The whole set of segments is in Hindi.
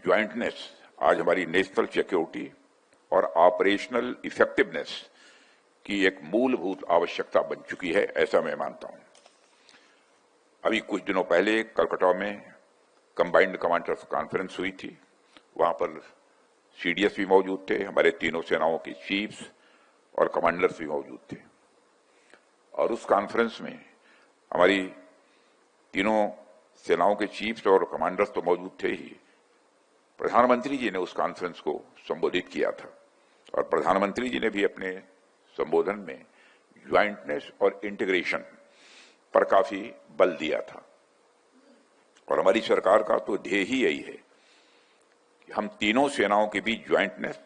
ज्वाइंटनेस आज हमारी नेशनल सिक्योरिटी और ऑपरेशनल इफेक्टिवनेस की एक मूलभूत आवश्यकता बन चुकी है, ऐसा मैं मानता हूं। अभी कुछ दिनों पहले कलकत्ता में कंबाइंड कमांडर्स कॉन्फ्रेंस हुई थी। वहां पर सीडीएस भी मौजूद थे, हमारे तीनों सेनाओं के चीफ्स और कमांडर्स भी मौजूद थे। और उस कॉन्फ्रेंस में हमारी तीनों सेनाओं के चीफ्स और कमांडर्स तो मौजूद थे ही, प्रधानमंत्री जी ने उस कॉन्फ्रेंस को संबोधित किया था और प्रधानमंत्री जी ने भी अपने संबोधन में ज्वाइंटनेस और इंटीग्रेशन पर काफी बल दिया था। और हमारी सरकार का तो ध्येय ही यही है कि हम तीनों सेनाओं के बीच ज्वाइंटनेस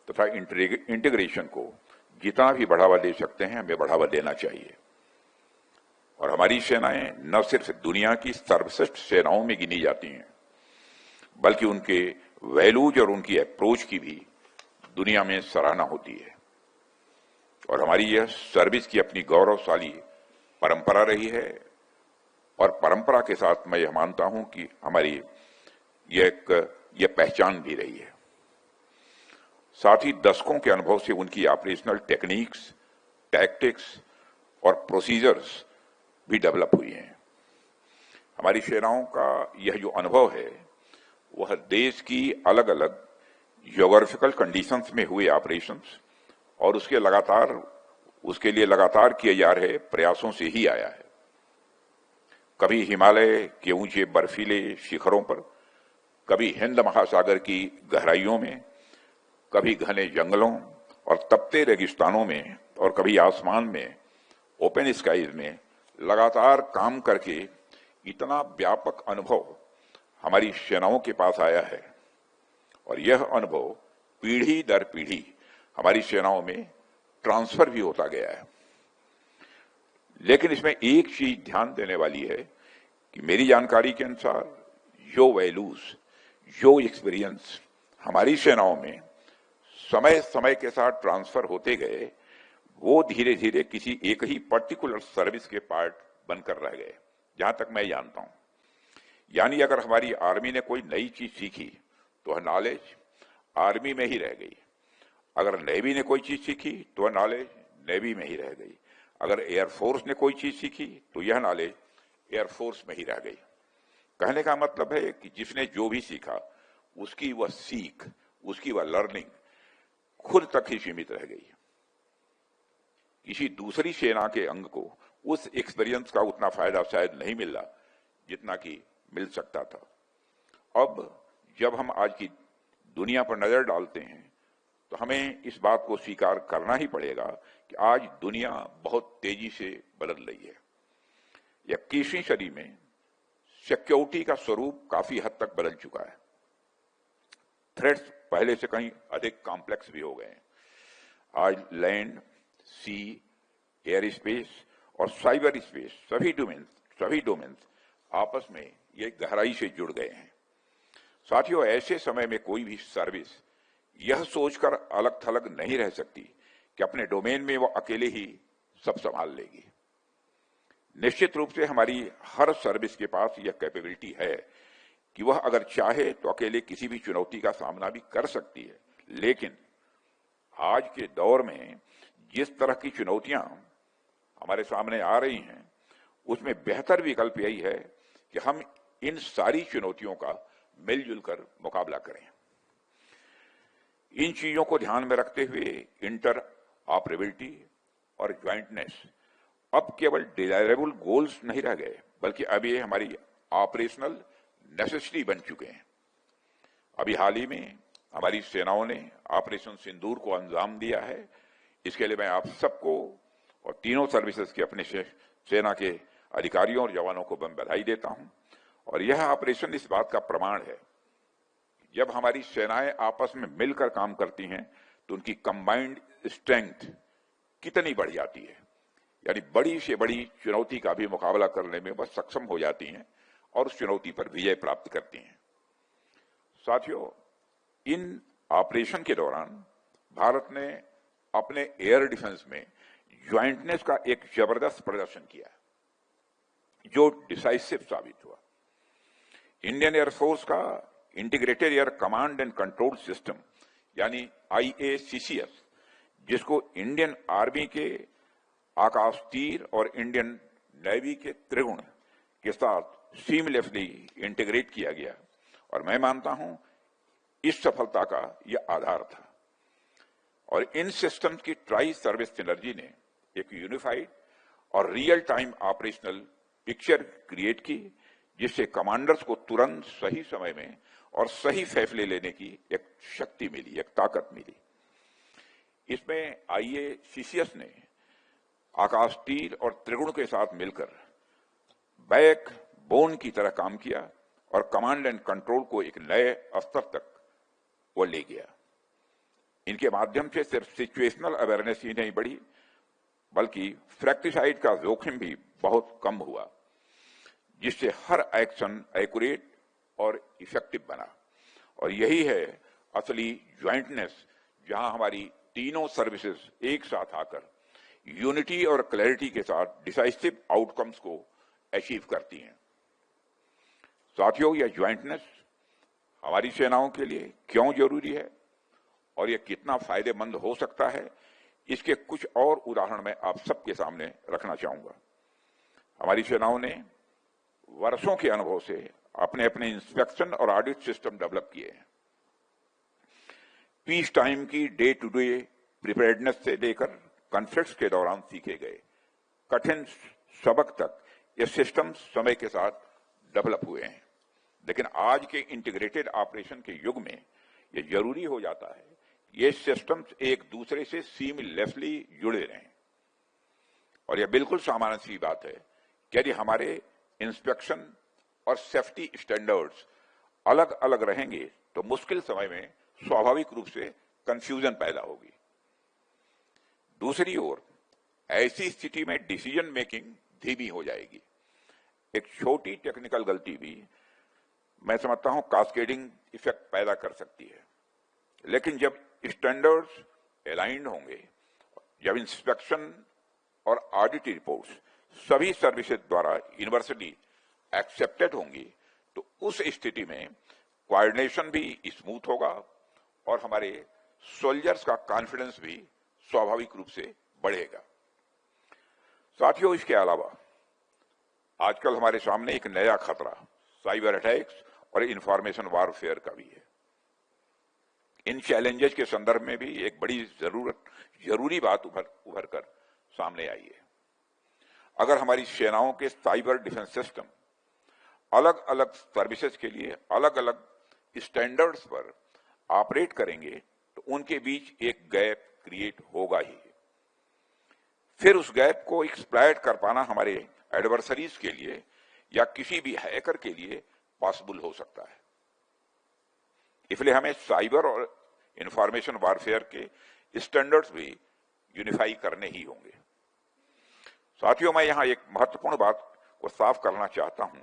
तथा इंटीग्रेशन को जितना भी बढ़ावा दे सकते हैं हमें बढ़ावा देना चाहिए। और हमारी सेनाएं न सिर्फ दुनिया की सर्वश्रेष्ठ सेनाओं में गिनी जाती हैं, बल्कि उनके वैल्यूज और उनकी अप्रोच की भी दुनिया में सराहना होती है। और हमारी यह सर्विस की अपनी गौरवशाली परंपरा रही है और परंपरा के साथ मैं यह मानता हूं कि हमारी यह पहचान भी रही है। साथ ही दशकों के अनुभव से उनकी ऑपरेशनल टेक्निक्स, टैक्टिक्स और प्रोसीजर्स भी डेवलप हुई हैं। हमारी सेनाओं का यह जो अनुभव है वह देश की अलग अलग ज्योग्राफिकल कंडीशंस में हुए ऑपरेशंस और उसके लिए लगातार किए जा रहे प्रयासों से ही आया है। कभी हिमालय के ऊंचे बर्फीले शिखरों पर, कभी हिंद महासागर की गहराइयों में, कभी घने जंगलों और तपते रेगिस्तानों में, और कभी आसमान में ओपन स्काईज में लगातार काम करके इतना व्यापक अनुभव हमारी सेनाओं के पास आया है। और यह अनुभव पीढ़ी दर पीढ़ी हमारी सेनाओं में ट्रांसफर भी होता गया है। लेकिन इसमें एक चीज ध्यान देने वाली है कि मेरी जानकारी के अनुसार जो वैल्यूज, जो एक्सपीरियंस हमारी सेनाओं में समय समय के साथ ट्रांसफर होते गए, वो धीरे धीरे किसी एक ही पर्टिकुलर सर्विस के पार्ट बनकर रह गए, जहां तक मैं जानता हूं। यानी अगर हमारी आर्मी ने कोई नई चीज सीखी तो वह नॉलेज आर्मी में ही रह गई। अगर नेवी ने कोई चीज सीखी तो वह नॉलेज नेवी में ही रह गई। अगर एयरफोर्स ने कोई चीज सीखी तो यह नॉलेज एयरफोर्स में ही रह गई। कहने का मतलब है कि जिसने जो भी सीखा उसकी वह सीख, उसकी वह लर्निंग खुद तक ही सीमित रह गई। किसी दूसरी सेना के अंग को उस एक्सपीरियंस का उतना फायदा शायद नहीं मिला जितना कि मिल सकता था। अब जब हम आज की दुनिया पर नजर डालते हैं तो हमें इस बात को स्वीकार करना ही पड़ेगा कि आज दुनिया बहुत तेजी से बदल रही है। 21वीं सदी में सिक्योरिटी का स्वरूप काफी हद तक बदल चुका है। थ्रेट्स पहले से कहीं अधिक कॉम्प्लेक्स भी हो गए हैं। आज लैंड, सी, एयर स्पेस और साइबर स्पेस सभी डोमेन्स आपस में ये गहराई से जुड़ गए हैं। साथियों, ऐसे समय में कोई भी सर्विस यह सोचकर अलग थलग नहीं रह सकती कि अपने डोमेन में वो अकेले ही सब संभाल लेगी। निश्चित रूप से हमारी हर सर्विस के पास यह कैपेबिलिटी है कि वह अगर चाहे तो अकेले किसी भी चुनौती का सामना भी कर सकती है। लेकिन आज के दौर में जिस तरह की चुनौतियां हमारे सामने आ रही हैं, उसमें बेहतर विकल्प यही है कि हम इन सारी चुनौतियों का मिलजुल कर मुकाबला करें। इन चीजों को ध्यान में रखते हुए इंटर ऑपरेबिलिटी और ज्वाइंटनेस अब केवल डिजायरेबल गोल्स नहीं रह गए, बल्कि अब ये हमारी ऑपरेशनल नेसेसिटी बन चुके हैं। अभी हाल ही में हमारी सेनाओं ने ऑपरेशन सिंदूर को अंजाम दिया है। इसके लिए मैं आप सबको और तीनों सर्विसेज के अपने सेना के अधिकारियों और जवानों को मैं बधाई देता हूं। और यह ऑपरेशन इस बात का प्रमाण है, जब हमारी सेनाएं आपस में मिलकर काम करती हैं तो उनकी कंबाइंड स्ट्रेंथ कितनी बढ़ जाती है। यानी बड़ी से बड़ी चुनौती का भी मुकाबला करने में वह सक्षम हो जाती हैं और उस चुनौती पर विजय प्राप्त करती हैं। साथियों, इन ऑपरेशन के दौरान भारत ने अपने एयर डिफेंस में ज्वाइंटनेस का एक जबरदस्त प्रदर्शन किया जो डिसाइसिव साबित हुआ। इंडियन एयरफोर्स का integrated air command and control system यानी IACCS, जिसको इंडियन आर्मी के आकाश तीर और इंडियन नेवी के त्रिगुण के साथ सीमलेसली इंटीग्रेट किया गया, और मैं मानता हूं इस सफलता का यह आधार था। और इन सिस्टम्स की ट्राई सर्विस सिनर्जी ने एक यूनिफाइड और real time operational picture create की, जिससे कमांडर्स को तुरंत सही समय में और सही फैसले लेने की एक शक्ति मिली, एक ताकत मिली। इसमें IACCS ने आकाश तीर और त्रिगुण के साथ मिलकर बैक बोन की तरह काम किया और कमांड एंड कंट्रोल को एक नए स्तर तक वो ले गया। इनके माध्यम से सिर्फ सिचुएशनल अवेयरनेस ही नहीं बढ़ी, बल्कि फ्रैक्टिसाइड का जोखिम भी बहुत कम हुआ, जिससे हर एक्शन एक्यूरेट और इफेक्टिव बना। और यही है असली ज्वाइंटनेस, जहां हमारी तीनों सर्विसेज एक साथ आकर यूनिटी और क्लैरिटी के साथ डिसाइसिव आउटकम्स को अचीव करती हैं। साथियों, यह ज्वाइंटनेस हमारी सेनाओं के लिए क्यों जरूरी है और यह कितना फायदेमंद हो सकता है, इसके कुछ और उदाहरण मैं आप सबके सामने रखना चाहूंगा। हमारी सेनाओं ने वर्षों के अनुभव से अपने अपने इंस्पेक्शन और ऑडिट सिस्टम डेवलप किए हैं। पीस टाइम की डे टू डे प्रिपेयर्डनेस से लेकर कॉन्फ्लिक्ट्स के दौरान सीखे गए कठिन सबक तक ये सिस्टम समय के साथ डेवलप हुए हैं। लेकिन आज के इंटीग्रेटेड ऑपरेशन के युग में ये जरूरी हो जाता है ये सिस्टम्स एक दूसरे से सीमलेसली जुड़े रहें। और यह बिल्कुल सामान्य सी बात है कि यदि हमारे इंस्पेक्शन और सेफ्टी स्टैंडर्ड्स अलग अलग रहेंगे तो मुश्किल समय में स्वाभाविक रूप से कंफ्यूजन पैदा होगी। दूसरी ओर ऐसी स्थिति में डिसीजन मेकिंग धीमी हो जाएगी। एक छोटी टेक्निकल गलती भी मैं समझता हूं कास्केडिंग इफेक्ट पैदा कर सकती है। लेकिन जब स्टैंडर्ड्स अलाइंड होंगे, जब इंस्पेक्शन और ऑडिट रिपोर्ट्स सभी सर्विसेज द्वारा यूनिवर्सली एक्सेप्टेड होंगी, तो उस स्थिति में कोऑर्डिनेशन भी स्मूथ होगा और हमारे सोल्जर्स का कॉन्फिडेंस भी स्वाभाविक रूप से बढ़ेगा। साथियों, इसके अलावा आजकल हमारे सामने एक नया खतरा साइबर अटैक्स और इंफॉर्मेशन वारफेयर का भी है। इन चैलेंजेस के संदर्भ में भी एक बड़ी जरूरी बात उभर कर सामने आई है। अगर हमारी सेनाओं के साइबर डिफेंस सिस्टम अलग अलग सर्विसेज के लिए अलग अलग स्टैंडर्ड्स पर ऑपरेट करेंगे तो उनके बीच एक गैप क्रिएट होगा ही। फिर उस गैप को एक्सप्लॉइट कर पाना हमारे एडवर्सरीज के लिए या किसी भी हैकर के लिए पॉसिबल हो सकता है। इसलिए हमें साइबर और इंफॉर्मेशन वारफेयर के स्टैंडर्ड्स भी यूनिफाई करने ही होंगे। साथियों, मैं यहां एक महत्वपूर्ण बात को साफ करना चाहता हूं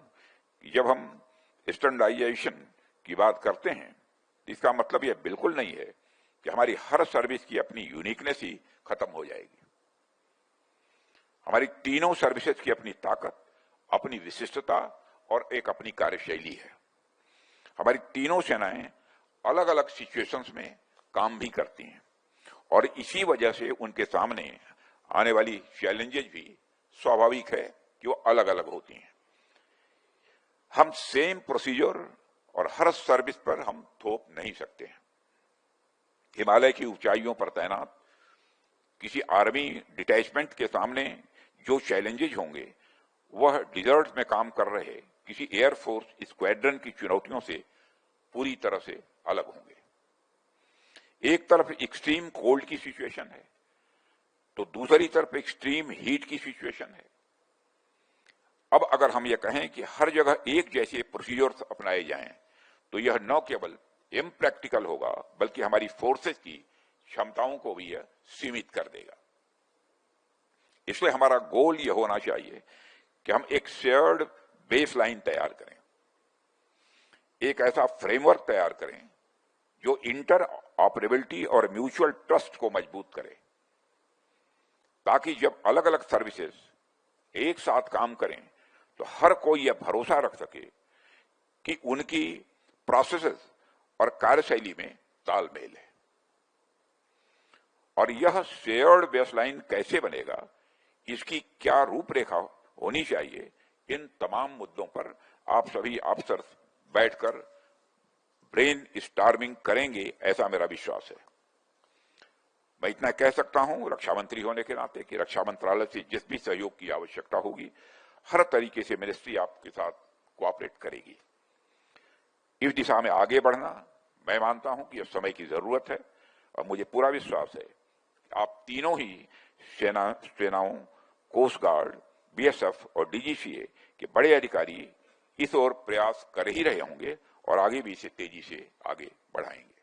कि जब हम स्टैंडर्डाइजेशन की बात करते हैं, इसका मतलब यह बिल्कुल नहीं है कि हमारी हर सर्विस की अपनी यूनिकनेस ही खत्म हो जाएगी। हमारी तीनों सर्विसेज की अपनी ताकत, अपनी विशिष्टता और एक अपनी कार्यशैली है। हमारी तीनों सेनाएं अलग अलग सिचुएशंस में काम भी करती हैं और इसी वजह से उनके सामने आने वाली चैलेंजेस भी स्वाभाविक है कि वो अलग अलग होती हैं। हम सेम प्रोसीजर और हर सर्विस पर हम थोप नहीं सकते हैं। हिमालय की ऊंचाइयों पर तैनात किसी आर्मी डिटैचमेंट के सामने जो चैलेंजेज होंगे वह डिजर्ट में काम कर रहे किसी एयरफोर्स स्क्वाड्रन की चुनौतियों से पूरी तरह से अलग होंगे। एक तरफ एक्सट्रीम कोल्ड की सिचुएशन है तो दूसरी तरफ एक्सट्रीम हीट की सिचुएशन है। अब अगर हम ये कहें कि हर जगह एक जैसे प्रोसीजर्स अपनाए जाएं तो यह न केवल इम्प्रैक्टिकल होगा बल्कि हमारी फोर्सेस की क्षमताओं को भी यह सीमित कर देगा। इसलिए हमारा गोल यह होना चाहिए कि हम एक शेयर्ड बेसलाइन तैयार करें, एक ऐसा फ्रेमवर्क तैयार करें जो इंटर ऑपरेबिलिटी और म्यूचुअल ट्रस्ट को मजबूत करे, ताकि जब अलग अलग सर्विसेज एक साथ काम करें तो हर कोई यह भरोसा रख सके कि उनकी प्रोसेसेस और कार्यशैली में तालमेल है। और यह शेयर्ड बेसलाइन कैसे बनेगा, इसकी क्या रूपरेखा होनी चाहिए, इन तमाम मुद्दों पर आप सभी अफसर बैठकर ब्रेन स्टार्मिंग करेंगे, ऐसा मेरा विश्वास है। मैं इतना कह सकता हूं रक्षा मंत्री होने के नाते कि रक्षा मंत्रालय से जिस भी सहयोग की आवश्यकता होगी, हर तरीके से मिनिस्ट्री आपके साथ कोऑपरेट करेगी। इस दिशा में आगे बढ़ना मैं मानता हूं कि अब समय की जरूरत है, और मुझे पूरा विश्वास है कि आप तीनों ही सेनाओं, कोस्ट गार्ड, बीएसएफ और डीजीसीए के बड़े अधिकारी इस ओर प्रयास कर ही रहे होंगे और आगे भी इसे तेजी से आगे बढ़ाएंगे।